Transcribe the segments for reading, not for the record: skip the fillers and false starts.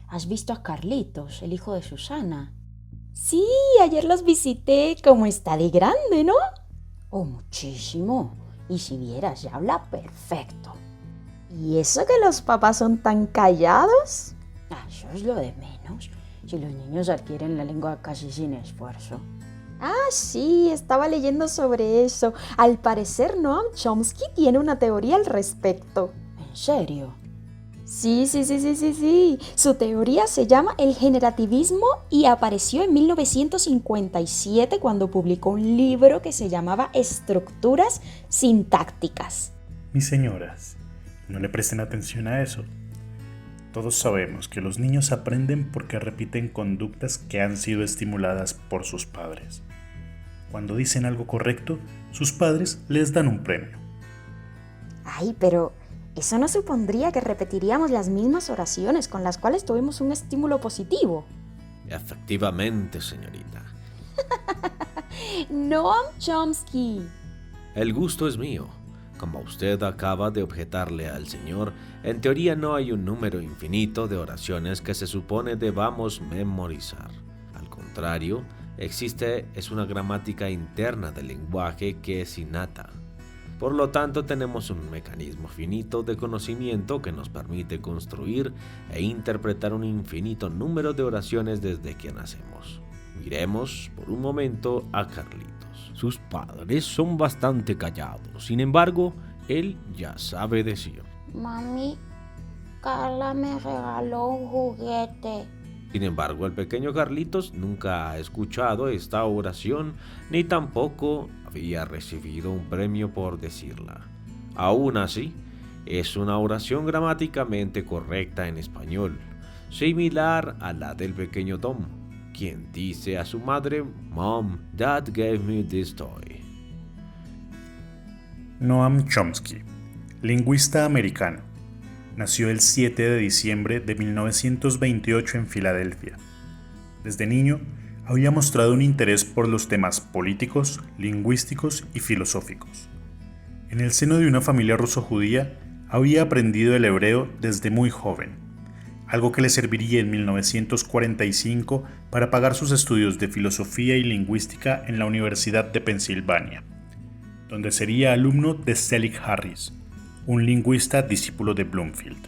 ¿Has visto a Carlitos, el hijo de Susana? Sí, ayer los visité. Como está de grande, ¿no? Oh, muchísimo. Y si vieras, ya habla perfecto. ¿Y eso que los papás son tan callados? Eso es lo de menos. Si los niños adquieren la lengua casi sin esfuerzo. Sí, estaba leyendo sobre eso. Al parecer, Noam Chomsky tiene una teoría al respecto. ¿En serio? Sí. Su teoría se llama el generativismo y apareció en 1957 cuando publicó un libro que se llamaba Estructuras sintácticas. Mis señoras, no le presten atención a eso. Todos sabemos que los niños aprenden porque repiten conductas que han sido estimuladas por sus padres. Cuando dicen algo correcto, sus padres les dan un premio. Ay, pero eso no supondría que repetiríamos las mismas oraciones con las cuales tuvimos un estímulo positivo. Efectivamente, señorita. Noam Chomsky. El gusto es mío. Como usted acaba de objetarle al Señor, en teoría no hay un número infinito de oraciones que se supone debamos memorizar. Al contrario, es una gramática interna del lenguaje que es innata. Por lo tanto, tenemos un mecanismo finito de conocimiento que nos permite construir e interpretar un infinito número de oraciones desde que nacemos. Miremos por un momento a Carlitos. Sus padres son bastante callados, sin embargo, él ya sabe decir. Mami, Carla me regaló un juguete. Sin embargo, el pequeño Carlitos nunca ha escuchado esta oración ni tampoco había recibido un premio por decirla. Aún así, es una oración gramáticamente correcta en español, similar a la del pequeño Tom, quien dice a su madre, Mom, Dad gave me this toy. Noam Chomsky, lingüista americano, nació el 7 de diciembre de 1928 en Filadelfia. Desde niño, había mostrado un interés por los temas políticos, lingüísticos y filosóficos. En el seno de una familia ruso-judía, había aprendido el hebreo desde muy joven, algo que le serviría en 1945 para pagar sus estudios de filosofía y lingüística en la Universidad de Pensilvania, donde sería alumno de Selig Harris, un lingüista discípulo de Bloomfield.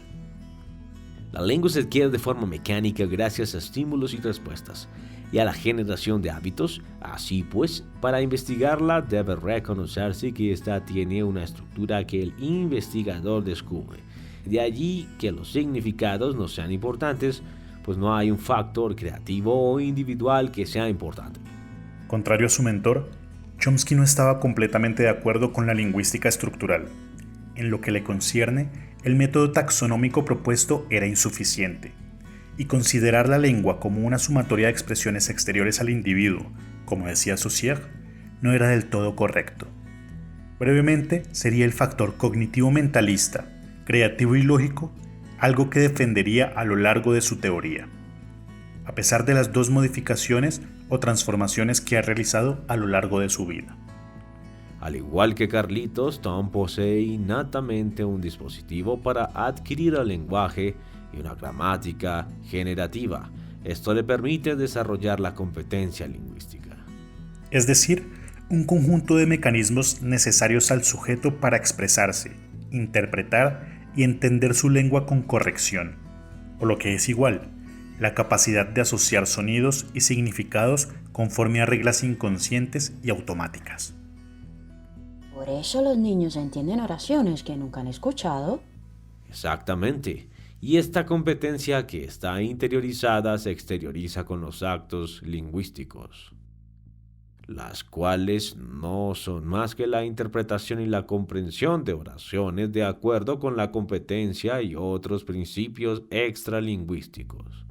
La lengua se adquiere de forma mecánica gracias a estímulos y respuestas, y a la generación de hábitos. Así pues, para investigarla debe reconocerse que ésta tiene una estructura que el investigador descubre. De allí que los significados no sean importantes, pues no hay un factor creativo o individual que sea importante. Contrario a su mentor, Chomsky no estaba completamente de acuerdo con la lingüística estructural. En lo que le concierne, el método taxonómico propuesto era insuficiente, y considerar la lengua como una sumatoria de expresiones exteriores al individuo, como decía Saussure, no era del todo correcto. Brevemente, sería el factor cognitivo-mentalista, creativo y lógico, algo que defendería a lo largo de su teoría, a pesar de las dos modificaciones o transformaciones que ha realizado a lo largo de su vida. Al igual que Carlitos, Tom posee innatamente un dispositivo para adquirir el lenguaje y una gramática generativa. Esto le permite desarrollar la competencia lingüística. Es decir, un conjunto de mecanismos necesarios al sujeto para expresarse, interpretar y entender su lengua con corrección, o lo que es igual, la capacidad de asociar sonidos y significados conforme a reglas inconscientes y automáticas. Por eso los niños entienden oraciones que nunca han escuchado. Exactamente. Y esta competencia que está interiorizada se exterioriza con los actos lingüísticos, las cuales no son más que la interpretación y la comprensión de oraciones de acuerdo con la competencia y otros principios extralingüísticos.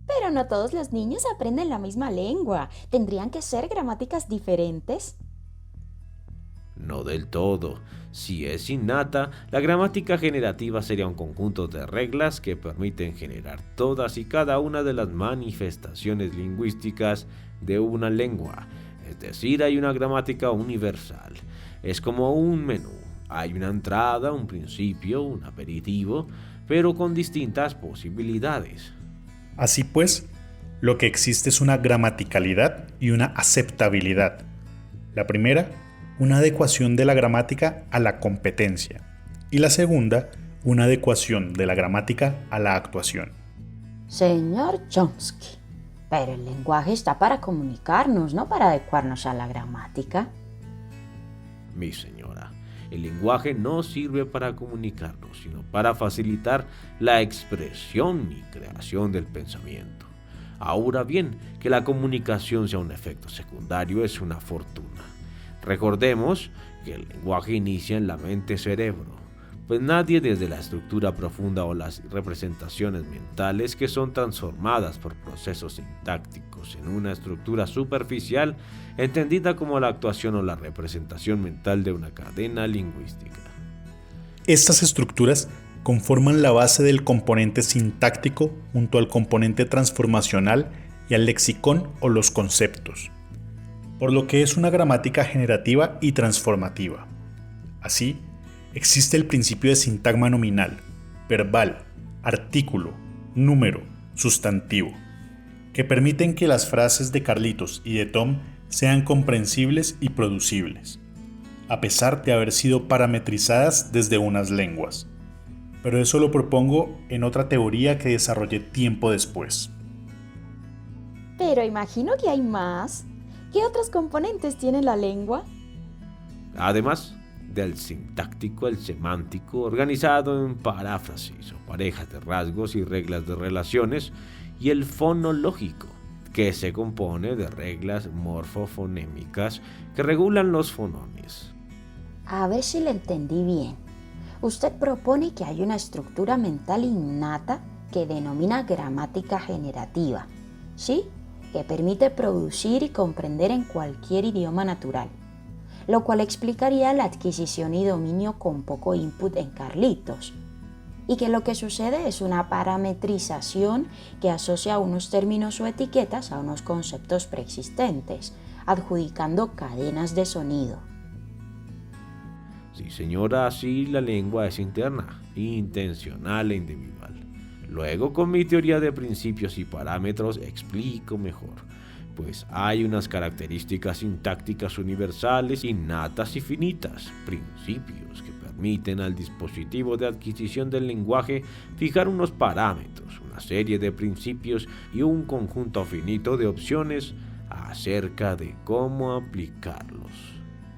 Pero no todos los niños aprenden la misma lengua. ¿Tendrían que ser gramáticas diferentes? No del todo. Si es innata, la gramática generativa sería un conjunto de reglas que permiten generar todas y cada una de las manifestaciones lingüísticas de una lengua. Es decir, hay una gramática universal. Es como un menú. Hay una entrada, un principio, un aperitivo. pero con distintas posibilidades. Así pues, lo que existe es una gramaticalidad y una aceptabilidad. La primera, una adecuación de la gramática a la competencia, y la segunda, una adecuación de la gramática a la actuación. Señor Chomsky, pero el lenguaje está para comunicarnos, no para adecuarnos a la gramática. Mi señora, el lenguaje no sirve para comunicarnos, sino para facilitar la expresión y creación del pensamiento. Ahora bien, que la comunicación sea un efecto secundario es una fortuna. Recordemos que el lenguaje inicia en la mente-cerebro, pues nadie desde la estructura profunda o las representaciones mentales que son transformadas por procesos sintácticos en una estructura superficial entendida como la actuación o la representación mental de una cadena lingüística. Estas estructuras conforman la base del componente sintáctico junto al componente transformacional y al lexicón o los conceptos, por lo que es una gramática generativa y transformativa. Así, existe el principio de sintagma nominal, verbal, artículo, número, sustantivo, que permiten que las frases de Carlitos y de Tom sean comprensibles y producibles, a pesar de haber sido parametrizadas desde unas lenguas. Pero eso lo propongo en otra teoría que desarrollé tiempo después. Pero imagino que hay más. ¿Qué otros componentes tiene la lengua? Además del sintáctico, el semántico, organizado en paráfrasis o parejas de rasgos y reglas de relaciones, y el fonológico, que se compone de reglas morfofonémicas que regulan los fonones. A ver si le entendí bien. Usted propone que hay una estructura mental innata que denomina gramática generativa, ¿sí? Que permite producir y comprender en cualquier idioma natural, lo cual explicaría la adquisición y dominio con poco input en Carlitos, y que lo que sucede es una parametrización que asocia unos términos o etiquetas a unos conceptos preexistentes, adjudicando cadenas de sonido. Sí, señora, así la lengua es interna, intencional e individual. Luego, con mi teoría de principios y parámetros, explico mejor, pues hay unas características sintácticas universales, innatas y finitas, principios que permiten al dispositivo de adquisición del lenguaje fijar unos parámetros, una serie de principios y un conjunto finito de opciones acerca de cómo aplicarlos,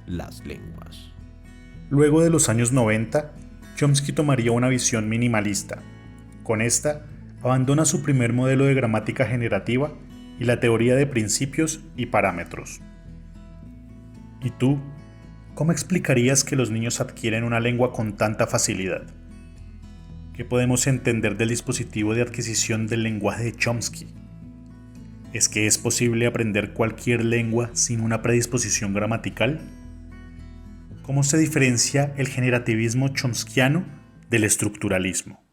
las lenguas. Luego de los años 90, Chomsky tomaría una visión minimalista. Con esta, abandona su primer modelo de gramática generativa y la teoría de principios y parámetros. ¿Y tú, cómo explicarías que los niños adquieren una lengua con tanta facilidad? ¿Qué podemos entender del dispositivo de adquisición del lenguaje de Chomsky? ¿Es que es posible aprender cualquier lengua sin una predisposición gramatical? ¿Cómo se diferencia el generativismo chomskiano del estructuralismo?